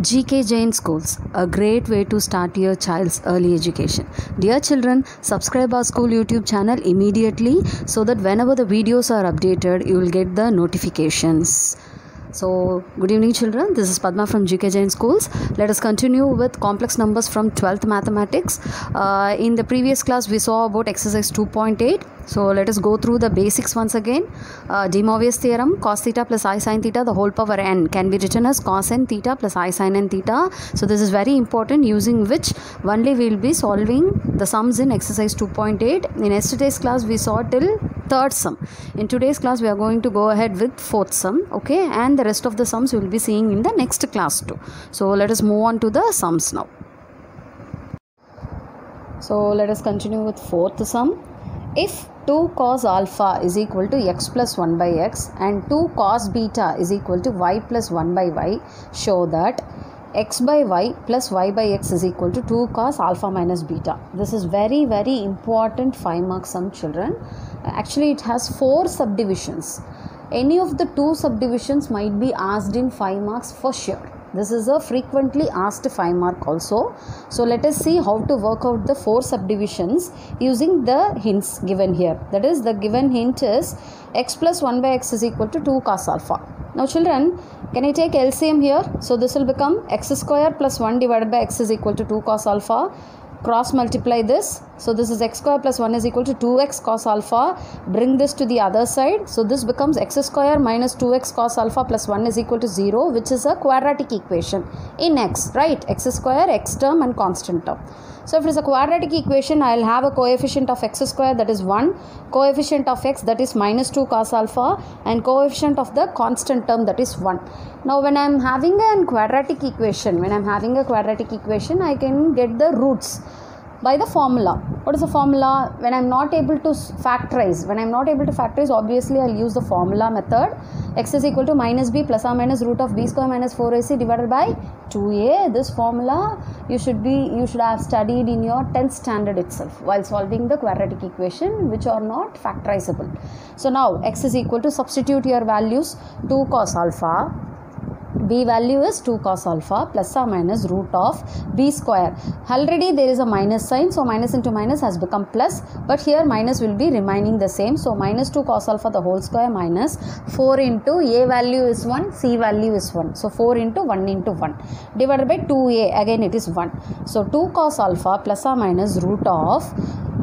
GK Jain Schools, a great way to start your child's early education. Dear children, subscribe our school YouTube channel immediately so that whenever the videos are updated, you will get the notifications. So, good evening children, this is Padma from GK Jain Schools. Let us continue with complex numbers from 12th mathematics. In the previous class, we saw about exercise 2.8. So, let us go through the basics once again. De Moivre's theorem, cos theta plus I sin theta, the whole power n can be written as cos n theta plus I sin n theta. So, this is very important, using which only we will be solving the sums in exercise 2.8. In yesterday's class, we saw till third sum. In today's class, we are going to go ahead with fourth sum, okay, and the rest of the sums we will be seeing in the next class too. So let us move on to the sums now. So let us continue with fourth sum. If 2 cos alpha is equal to x plus 1 by x and 2 cos beta is equal to y plus 1 by y, show that x by y plus y by x is equal to 2 cos alpha minus beta. This is very important 5-mark sum, children. Actually, it has 4 subdivisions. Any of the 2 subdivisions might be asked in 5 marks for sure. This is a frequently asked 5 mark also. So let us see how to work out the 4 subdivisions using the hints given here. That is, the given hint is x plus 1 by x is equal to 2 cos alpha. Now children, can I take LCM here? So this will become x square plus 1 divided by x is equal to 2 cos alpha. Cross multiply this. So this is x square plus 1 is equal to 2x cos alpha. Bring this to the other side. So this becomes x square minus 2x cos alpha plus 1 is equal to 0, which is a quadratic equation in x, right? X square, x term and constant term. So if it is a quadratic equation, I will have a coefficient of x square, that is 1, coefficient of x, that is minus 2 cos alpha, and coefficient of the constant term, that is 1. Now when I am having a quadratic equation, I can get the roots by the formula. What is the formula? When I am not able to factorize, obviously I will use the formula method. X is equal to minus b plus or minus root of b square minus 4ac divided by 2a. This formula you should have studied in your 10th standard itself while solving the quadratic equation, which are not factorizable. So now x is equal to, substitute your values, 2 cos alpha. B value is 2 cos alpha plus or minus root of b square. Already there is a minus sign, so minus into minus has become plus, but here minus will be remaining the same. So minus 2 cos alpha the whole square minus 4 into a value is 1, c value is 1. So 4 into 1 into 1 divided by 2a, again it is 1. So 2 cos alpha plus or minus root of,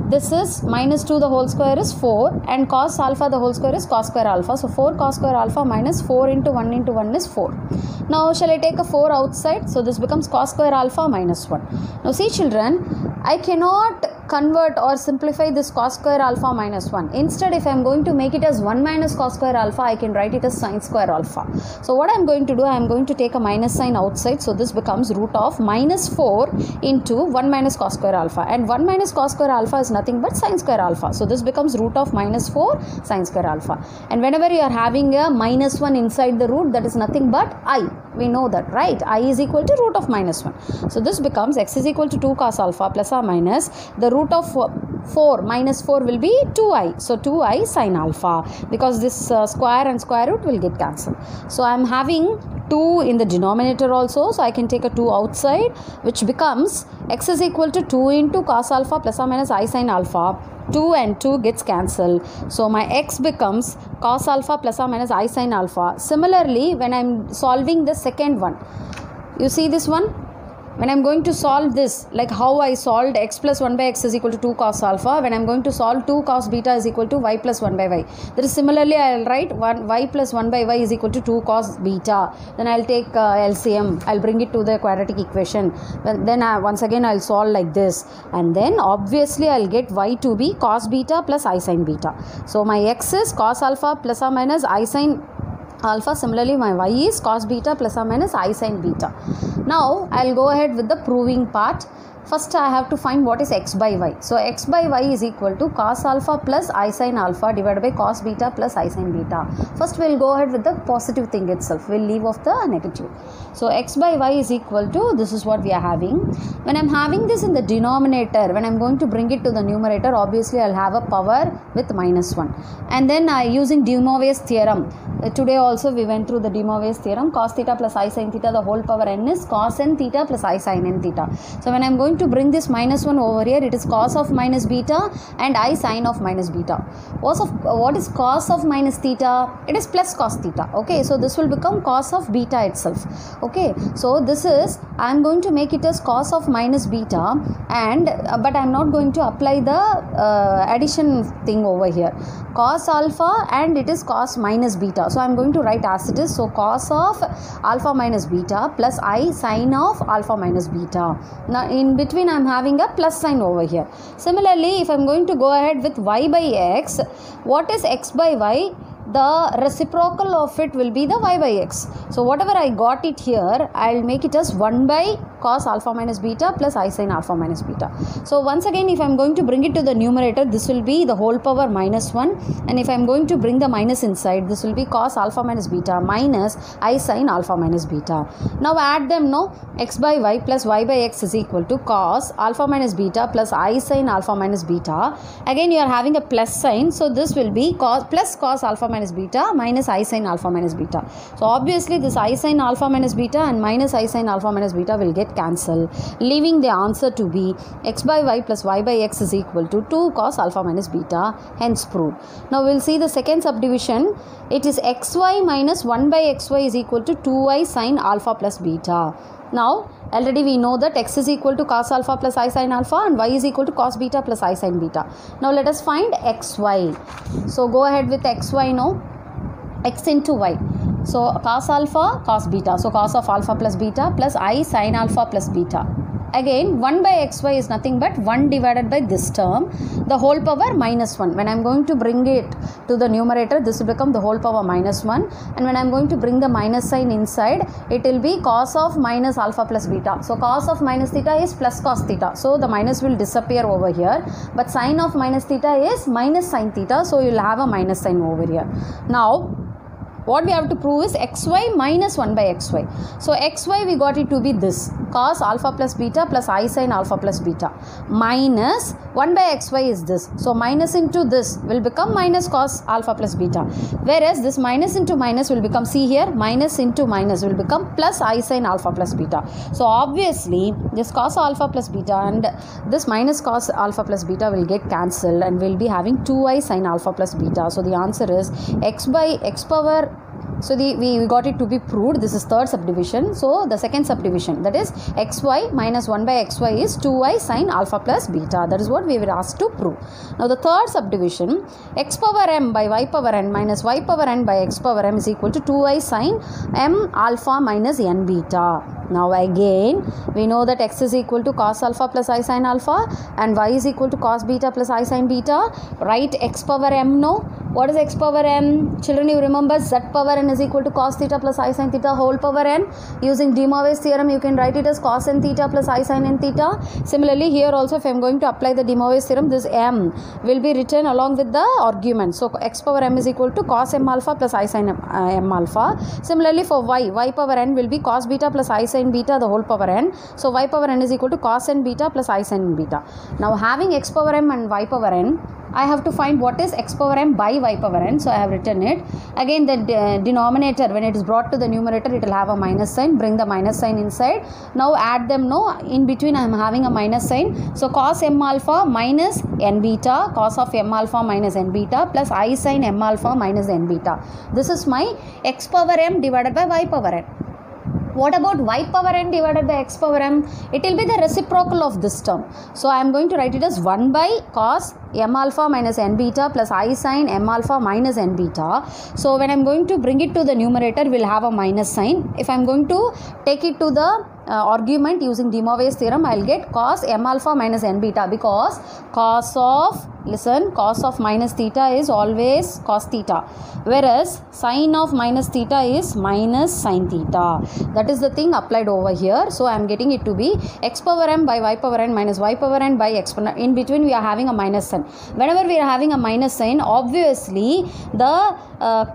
this is minus 2 the whole square is 4 and cos alpha the whole square is cos square alpha. So 4 cos square alpha minus 4 into 1 is 4. Now shall I take a 4 outside? So this becomes cos square alpha minus 1. Now see children, I cannot convert or simplify this cos square alpha minus 1. Instead, if I am going to make it as 1 minus cos square alpha, I can write it as sin square alpha. So what I am going to do, I am going to take a minus sign outside. So this becomes root of minus 4 into 1 minus cos square alpha. And 1 minus cos square alpha is nothing but sin square alpha. So this becomes root of minus 4 sin square alpha. And whenever you are having a minus 1 inside the root, that is nothing but I. We know that, right? I is equal to root of minus 1. So this becomes x is equal to 2 cos alpha plus or minus the root of 4 minus 4 will be 2i. So 2i sin alpha, because this square and square root will get cancelled. So I am having 2 in the denominator also. So I can take a 2 outside, which becomes x is equal to 2 into cos alpha plus or minus I sin alpha. 2 and 2 gets cancelled. So my x becomes cos alpha plus or minus I sin alpha. Similarly, when I am solving the second one, you see this one? When I am going to solve this, like how I solved x plus 1 by x is equal to 2 cos alpha, when I am going to solve 2 cos beta is equal to y plus 1 by y. That is, similarly I will write y plus 1 by y is equal to 2 cos beta. Then I will take LCM, I will bring it to the quadratic equation. Then once again I will solve like this. And then obviously I will get y to be cos beta plus I sin beta. So my x is cos alpha plus or minus I sin alpha. Similarly, my y is cos beta plus or minus I sin beta. Now I will go ahead with the proving part. First I have to find what is x by y. So x by y is equal to cos alpha plus I sin alpha divided by cos beta plus I sin beta. First we will go ahead with the positive thing itself. We will leave off the negative. So x by y is equal to, this is what we are having. When I am having this in the denominator, when I am going to bring it to the numerator, obviously I will have a power with minus 1. And then using De Moivre's theorem, today also we went through the De Moivre's theorem, cos theta plus I sin theta, the whole power n is cos n theta plus I sin n theta. So when I am going to bring this minus 1 over here, it is cos of minus beta and I sin of minus beta. What is cos of minus theta? It is plus cos theta. Okay, so this will become cos of beta itself. Okay, so this is, I am going to make it as cos of minus beta, and but I am not going to apply the addition thing over here. Cos alpha and it is cos minus beta. So I am going to write as it is. So cos of alpha minus beta plus I sin of alpha minus beta. Now in between I am having a plus sign over here. Similarly, if I am going to go ahead with y by x, what is x by y? The reciprocal of it will be the y by x. So whatever I got it here, I will make it as 1 by cos alpha minus beta plus I sin alpha minus beta. So once again, if I am going to bring it to the numerator, this will be the whole power minus 1, and if I am going to bring the minus inside, this will be cos alpha minus beta minus I sin alpha minus beta. Now add them, no? X by y plus y by x is equal to cos alpha minus beta plus I sin alpha minus beta. Again you are having a plus sign, so this will be cos plus cos alpha minus beta minus I sin alpha minus beta. So obviously this I sin alpha minus beta and minus I sin alpha minus beta will get cancelled, leaving the answer to be x by y plus y by x is equal to 2 cos alpha minus beta, hence proved. Now we will see the second subdivision. It is xy minus 1 by xy is equal to 2y sin alpha plus beta. Now already we know that x is equal to cos alpha plus I sin alpha and y is equal to cos beta plus I sin beta. Now let us find xy. So go ahead with xy now. X into y. So cos alpha, cos beta. So cos of alpha plus beta plus I sin alpha plus beta. Again 1 by xy is nothing but 1 divided by this term, the whole power minus 1. When I am going to bring it to the numerator, this will become the whole power minus 1, and when I am going to bring the minus sign inside, it will be cos of minus alpha plus beta. So cos of minus theta is plus cos theta, so the minus will disappear over here, but sin of minus theta is minus sin theta, so you will have a minus sign over here. Now what we have to prove is xy minus 1 by xy. So xy we got it to be this, cos alpha plus beta plus I sin alpha plus beta, minus 1 by xy is this. So minus into this will become minus cos alpha plus beta, whereas this minus into minus will become, see here, minus into minus will become plus I sin alpha plus beta. So obviously this cos alpha plus beta and this minus cos alpha plus beta will get cancelled, and we will be having 2I sin alpha plus beta. So the answer is x by x power. So we got it to be proved. This is third subdivision. So the second subdivision, that is xy minus 1 by xy is 2y sin alpha plus beta. That is what we were asked to prove. Now the third subdivision, x power m by y power n minus y power n by x power m is equal to 2y sin m alpha minus n beta. Now again we know that x is equal to cos alpha plus I sin alpha and y is equal to cos beta plus I sin beta. Write x power m now. What is x power m? Children, you remember z power n is equal to cos theta plus I sin theta whole power n. Using De Moivre's theorem, you can write it as cos n theta plus I sin n theta. Similarly, here also if I am going to apply the De Moivre's theorem, this m will be written along with the argument. So x power m is equal to cos m alpha plus I sin m alpha. Similarly for y power n will be cos beta plus I sin beta the whole power n. So y power n is equal to cos n beta plus I sin beta. Now having x power m and y power n, I have to find what is x power m by y power n. So I have written it. Again the denominator, when it is brought to the numerator, it will have a minus sign. Bring the minus sign inside. Now add them. No, in between I am having a minus sign. So cos m alpha minus n beta, cos of m alpha minus n beta plus I sin m alpha minus n beta. This is my x power m divided by y power n. What about y power n divided by x power m? It will be the reciprocal of this term. So I am going to write it as 1 by cos m alpha minus n beta plus I sin m alpha minus n beta. So when I am going to bring it to the numerator, we will have a minus sign. If I am going to take it to the argument using De Moivre's theorem, I will get cos m alpha minus n beta, because cos of minus theta is always cos theta, whereas sin of minus theta is minus sin theta. That is the thing applied over here. So I am getting it to be x power m by y power n minus y power n by exponent. In between we are having a minus sign. Whenever we are having a minus sign, obviously the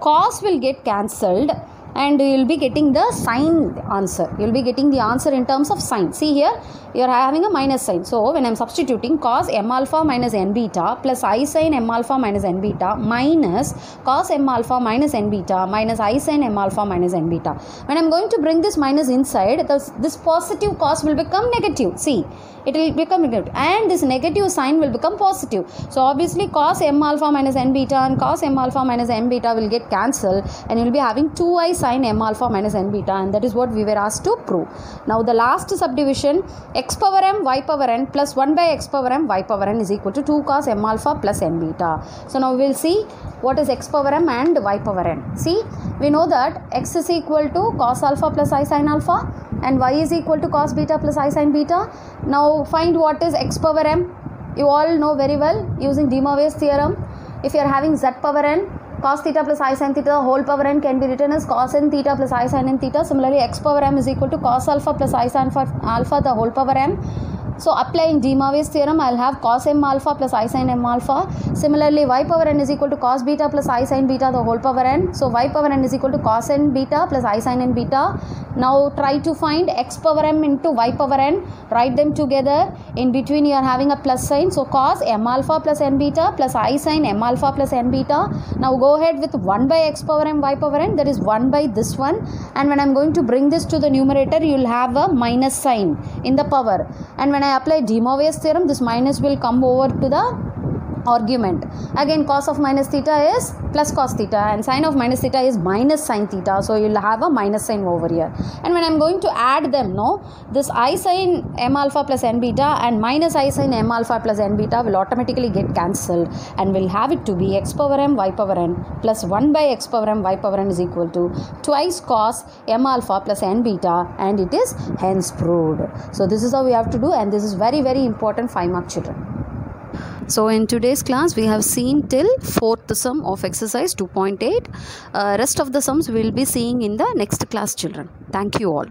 cos will get cancelled, and you will be getting the sine answer. You will be getting the answer in terms of sine. See here, you are having a minus sign. So when I am substituting cos m alpha minus n beta plus I sin m alpha minus n beta minus cos m alpha minus n beta minus I sin m alpha minus n beta. When I am going to bring this minus inside, this positive cos will become negative. See, it will become negative, and this negative sign will become positive. So obviously cos m alpha minus n beta and cos m alpha minus n beta will get cancelled, and you will be having 2i sin m alpha minus n beta, and that is what we were asked to prove. Now the last subdivision, x power m y power n plus 1 by x power m y power n is equal to 2 cos m alpha plus n beta. So now we will see what is x power m and y power n. See, we know that x is equal to cos alpha plus I sin alpha, and y is equal to cos beta plus I sin beta. Now find what is x power m. You all know very well using De Moivre's theorem. If you are having z power n, cos theta plus I sin theta, the whole power n can be written as cos n theta plus I sin n theta. Similarly, x power m is equal to cos alpha plus I sin alpha, the whole power m. So applying De Moivre's theorem, I will have cos m alpha plus I sin m alpha. Similarly, y power n is equal to cos beta plus I sin beta, the whole power n. So y power n is equal to cos n beta plus I sin n beta. Now try to find x power m into y power n. Write them together. In between you are having a plus sign. So cos m alpha plus n beta plus I sin m alpha plus n beta. Now go ahead with 1 by x power m y power n, that is 1 by this one. And when I am going to bring this to the numerator, you will have a minus sign in the power. And when I apply De Moivre's theorem, this minus will come over to the argument. Again, cos of minus theta is plus cos theta, and sin of minus theta is minus sin theta. So you will have a minus sign over here. And when I am going to add them, this I sin m alpha plus n beta and minus I sin m alpha plus n beta will automatically get cancelled, and will have it to be x power m y power n plus 1 by x power m y power n is equal to twice cos m alpha plus n beta, and it is hence proved. So this is how we have to do, and this is very, very important 5-mark, children. So in today's class we have seen till 4th sum of exercise 2.8. Rest of the sums we will be seeing in the next class, children. Thank you all.